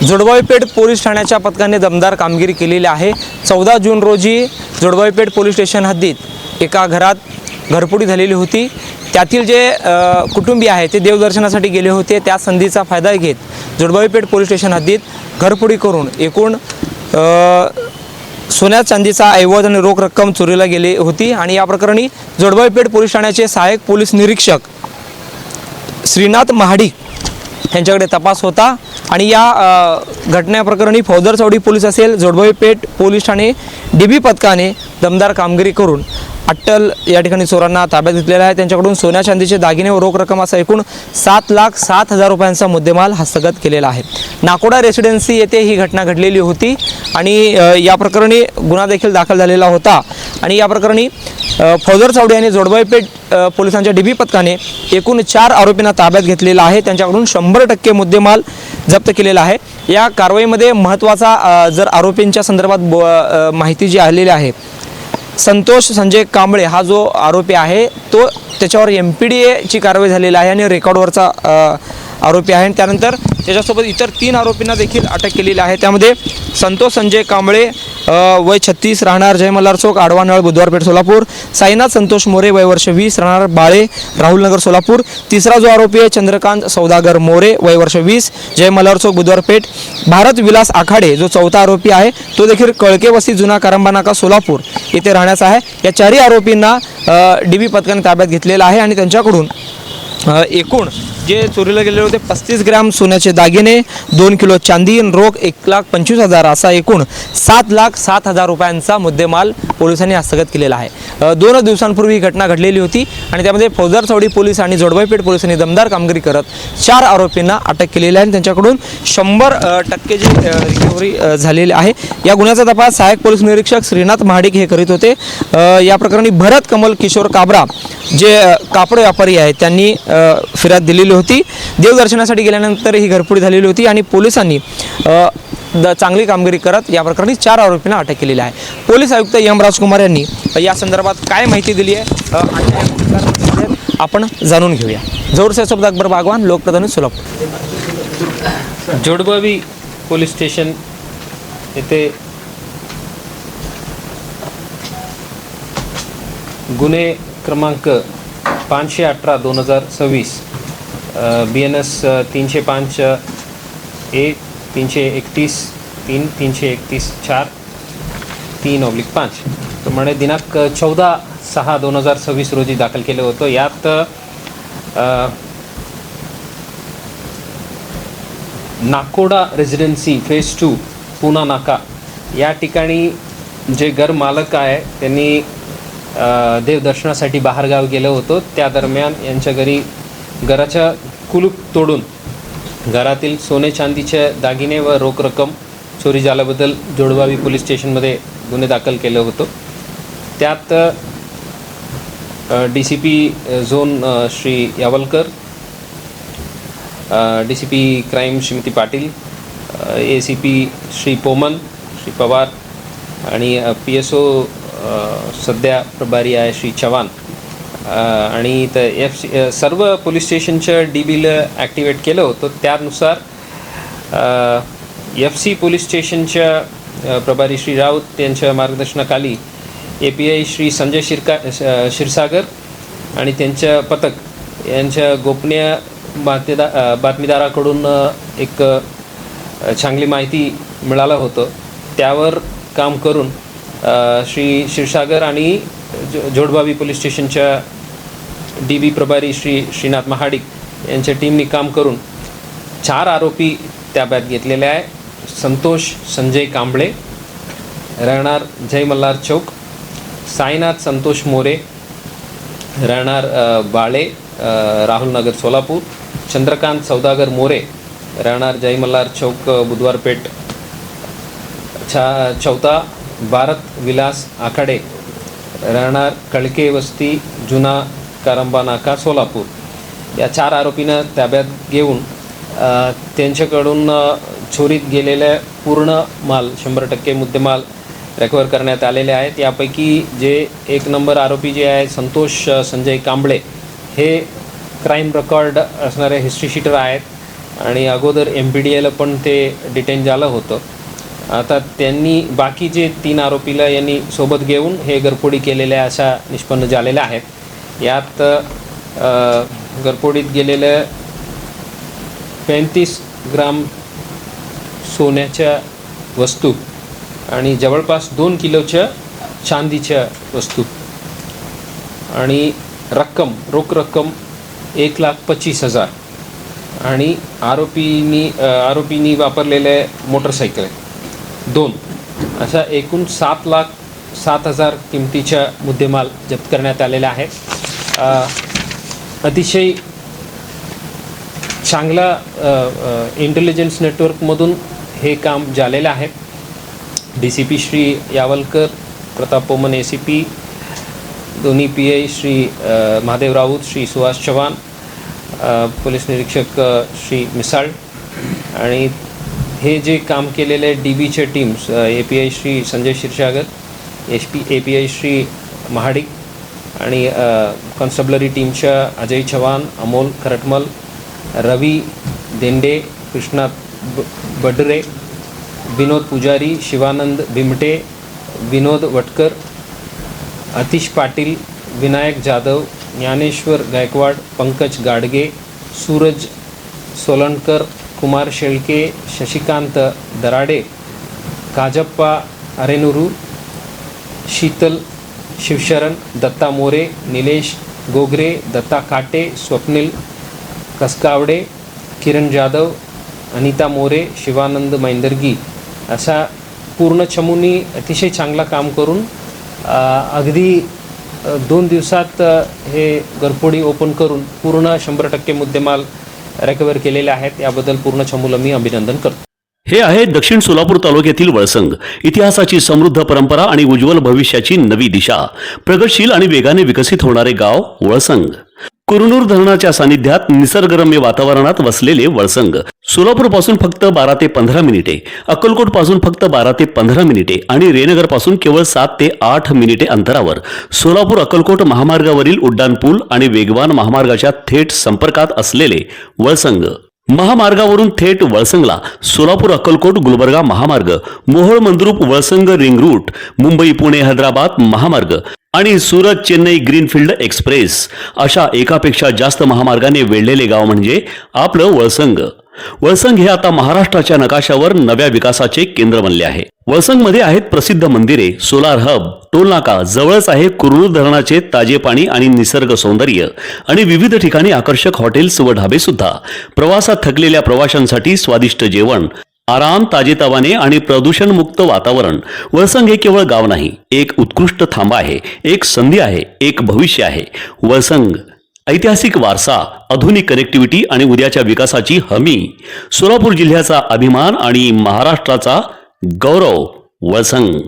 जोडबावीपेठ police ठाण्याच्या पथकाने दमदार कामगिरी केलेली आहे। 14 जून रोजी जोडबावीपेठ पोलीस स्टेशन हद्दीत एका घरात घरफोडी झालेली होती। त्यातील जे कुटुंबीय आहेत ते देवदर्शनासाठी गेले होते। त्या संधीचा फायदा घेत जोडबावीपेठ पोलीस स्टेशन हद्दीत घरफोडी करून एकूण सोन्या चांदीचा ऐवज आणि रोख रक्कम चोरीला गेली होती। आणि या प्रकरणी जोडबावीपेठ पोलीस ठाण्याचे सहाय्यक पोलीस निरीक्षक श्रीनाथ महाडिक यांच्याकडे तपास होता। आणि या घटनेप्रकरणी फौजदार चौडी पोलीस असेल, जोडबावीपेठ पोलीस ठाणे डीबी पथकाने दमदार कामगिरी करून अट्टल या ठिकाणी चोरांना ताब्यात घेतलेला आहे। त्यांच्याकडून सोन्या चांदीचे दागिने व रोख रक्कम असा एकूण 7,07,000 रुपयांचा मुद्देमाल हस्तगत केलेला आहे। नाकोडा रेसिडेन्सी येथे ही घटना घडलेली होती आणि या प्रकरणी गुन्हा देखील दाखल झालेला होता। आणि या प्रकरणी फौजदार चौडी यांनी जोडबावीपेठ पोलिसांच्या डीबी पथकाने एकूण 4 आरोपींना ताब्यात घेतलेला आहे। त्यांच्याकडून 100% मुद्देमाल जप्त केलेला आहे। या कारवाईमध्ये महत्त्वाचा जर आरोपींच्या संदर्भात माहिती जी आलेली आहे, संतोष संजय कांबळे हा जो आरोपी आहे तो त्याच्यावर MPDA ची कारवाई झालेली आहे आणि रेकॉर्डवरचा आरोपी आहे। त्यानंतर त्याच्यासोबत इतर 3 आरोपींना देखील अटक केलेली आहे। त्यामध्ये संतोष संजय कांबळे वय 36 राहणार जय मल्हार चौक आडवानळ बुधवारपेठ सोलापूर, साईनाथ संतोष मोरे वय वर्ष 20 राहणार बाळे राहुलनगर सोलापूर, तिसरा जो आरोपी आहे चंद्रकांत सौदागर मोरे वय वर्ष 20 जय मल्हार चौक बुधवारपेठ, भारत विलास आखाडे जो चौथा आरोपी आहे तो देखील कळके वस्ती जुना कारंबा नाका सोलापूर येथे राहण्याचा आहे। या 4 आरोपींना डीबी पथकाने ताब्यात घेतलेला आहे आणि त्यांच्याकडून एकूण जे चोरीला गेलेले होते 35 ग्रॅम सोन्याचे दागिने, 2 किलो चांदी, रोख 1,25,000 असा एकूण 7,07,000 रुपयांचा मुद्देमाल पोलिसांनी हस्तगत केलेला आहे। 2 दिवसांपूर्वी ही घटना घडलेली होती आणि त्यामध्ये फौजदार चौडी पोलीस आणि जोडबावीपेठ पोलिसांनी दमदार कामगिरी करत 4 आरोपींना अटक केलेली आहे। त्यांच्याकडून 100% जी रिकव्हरी झालेली आहे। या गुन्ह्याचा तपास सहाय्यक पोलीस निरीक्षक श्रीनाथ महाडिक हे करीत होते। या प्रकरणी भरत कमल किशोर काबरा जे कापड व्यापारी आहेत त्यांनी फिर्याद दिलेली होती। देवदर्शनासाठी गेल्यानंतर ही घरफोडी झालेली होती आणि पोलिसांनी चांगली कामगिरी करत या प्रकरणी 4 आरोपींना अटक केलेली आहे। पोलीस आयुक्त एम राजकुमार यांनी या संदर्भात काय माहिती दिली आहे आपण जाणून घेऊया। जौरसे सोबत अकबर बागवान, लोकप्रतिनिधी सोलापूर। जोडबावी पोलीस स्टेशन येथे गुन्हे क्रमांक 518/2026 BNS 305 A 331 3 331 4 3/5 प्रमाणे दिनांक 14/6/2026 रोजी दाखल केलं होतं। यात नाकोडा रेसिडेन्सी फेज 2 पुना नाका या ठिकाणी जे घर मालक आहे त्यांनी देवदर्शनासाठी बाहेरगाव गेलं होतं। त्या दरम्यान यांच्या घरी घराच्या कुलूप तोडून घरातील सोने चांदीचे दागिने व रोख रक्कम चोरी झाल्याबद्दल जोडबावी पोलीस स्टेशनमध्ये गुन्हे दाखल केलं होतं। त्यात DCP zone Shri Yawalkar, DCP crime Shrimati Patil, ACP Shri Poman, Shri Pawar आणि PSO सध्या प्रभारी आहे श्री चव्हाण आणि सर्व पोलीस स्टेशनच्या DBला ॲक्टिवेट केलं होतं। त्यानुसार FC पोलीस स्टेशनच्या प्रभारी श्री राऊत यांच्या मार्गदर्शनाखाली API श्री संजय क्षीरसागर आणि त्यांच्या पथक यांच्या गोपनीय बातमीदाराकडून एक चांगली माहिती मिळालं होतं। त्यावर काम करून श्री क्षीरसागर आणि जोडबावी पोलीस स्टेशनच्या DB प्रभारी श्री श्रीनाथ महाडिक यांच्या टीमनी काम करून 4 आरोपी ताब्यात घेतलेले आहे। संतोष संजय कांबळे राहणार जय मल्हार चौक, साईनाथ संतोष मोरे राहणार बाळे राहुलनगर सोलापूर, चंद्रकांत सौदागर मोरे राहणार जय मल्हार चौक बुधवारपेठ, चौथा भारत विलास आखाडे राहणार कळके वस्ती जुना कारंबा नाका सोलापूर या 4 आरोपींना ताब्यात घेऊन त्यांच्याकडून चोरीत गेलेल्या पूर्ण माल 100% मुद्देमाल रिकव्हर करण्यात आलेले आहेत। यापैकी जे 1 नंबर आरोपी जे आहे संतोष संजय कांबळे हे क्राईम रेकॉर्ड असणारे हिस्ट्री शीटर आहेत। आणि अगोदर MPDAला पण ते डिटेन झालं होतं. आता त्यांनी बाकी जे 3 आरोपीला यांनी सोबत घेऊन हे घरफोडी केलेल्या अशा निष्पन्न झालेल्या आहेत. यात घरफोडीत गेलेल्या 35 ग्राम सोन्याच्या वस्तू आणि जवळपास 2 किलोच्या चांदीच्या वस्तू आणि रोख रक्कम 1,25,000 आणि आरोपींनी वापरलेले मोटरसायकल 2 अशा एकूण 7,07,000 किमतीच्या मुद्देमाल जप्त करण्यात आलेला आहे. अतिशय चांगला इंटेलिजन्स नेटवर्कमधून हे काम झालेलं आहे. DCP श्री यावलकर, प्रताप पोमन ACP, दोन्ही PI श्री महादेव राऊत, श्री सुहास चव्हाण, पोलीस निरीक्षक श्री मिसाळ आणि हे जे काम केलेले DBचे teams API Shri Sanjay Kshirsagar, API Shri Mahadik आणि कॉन्स्टेबलरी टीमच्या अजय चव्हाण, अमोल खरटमल, रवी देंडे, कृष्णा बडरे, विनोद पुजारी, शिवानंद बिमटे, विनोद वटकर, अतिश पाटील, विनायक जाधव, ज्ञानेश्वर गायकवाड, पंकज गाडगे, सूरज सोलणकर, कुमार शेळके, शशिकांत दराडे, काजप्पा अरेनुरू, शीतल शिवशरण, दत्ता मोरे, निलेश गोगरे, दत्ता काटे, स्वप्नील कसकावडे, किरण जाधव, अनिता मोरे, शिवानंद मैंदर्गी अशा पूर्ण चमूंनी अतिशय चांगला काम करून अगदी 2 दिवसात हे घरफोडी ओपन करून पूर्ण 100% मुद्देमाल रिकव्हर केलेले आहेत. याबद्दल पूर्ण चमूला मी अभिनंदन करतो. हे आहे दक्षिण सोलापूर तालुक्यातील वळसंग. इतिहासाची समृद्ध परंपरा आणि उज्ज्वल भविष्याची नवी दिशा. प्रगतशील आणि वेगाने विकसित होणारे गाव वळसंग. कुरनूर धरणाच्या सानिध्यात निसर्गरम्य वातावरणात वसलेले वळसंग सोलापूर पासून फक्त 12 ते 15 मिनिटे, अक्कलकोट पासून फक्त 12 ते 15 मिनिटे आणि रेणनगर पासून केवळ 7 ते 8 मिनिटे अंतरावर सोलापूर अक्कलकोट महामार्गावरील उड्डाणपूल आणि वेगवान महामार्गाच्या थेट संपर्कात असलेले वळसंग. महामार्गावरून थेट वळसंगला सोलापूर अक्कलकोट गुलबर्गा महामार्ग, मोहोळ मंद्रुप वळसंग रिंग रूट, मुंबई पुणे हैदराबाद महामार्ग आणि सुरत चेन्नई ग्रीनफील्ड एक्सप्रेस अशा एकापेक्षा जास्त महामार्गाने वेढलेले गाव म्हणजे आपलं वळसंग. वळसंग हे आता महाराष्ट्राच्या नकाशावर नव्या विकासाचे केंद्र बनले आहे. वळसंगमध्ये आहेत प्रसिद्ध मंदिरे, सोलार हब, टोलनाका, जवळच आहे कुरनूर धरणाचे ताजे पाणी आणि निसर्ग सौंदर्य आणि विविध ठिकाणी आकर्षक हॉटेल्स व ढाबे सुद्धा. प्रवासात थकलेल्या प्रवाशांसाठी स्वादिष्ट जेवण, आराम, ताजेतवाने आणि प्रदूषणमुक्त वातावरण. वळसंग हे केवळ गाव नाही, एक उत्कृष्ट थांबा आहे, एक संधी आहे, एक भविष्य आहे. वळसंग ऐतिहासिक वारसा, आधुनिक कनेक्टिव्हिटी आणि उद्याच्या विकासाची हमी. सोलापूर जिल्ह्याचा अभिमान आणि महाराष्ट्राचा गौरव. वळसंग.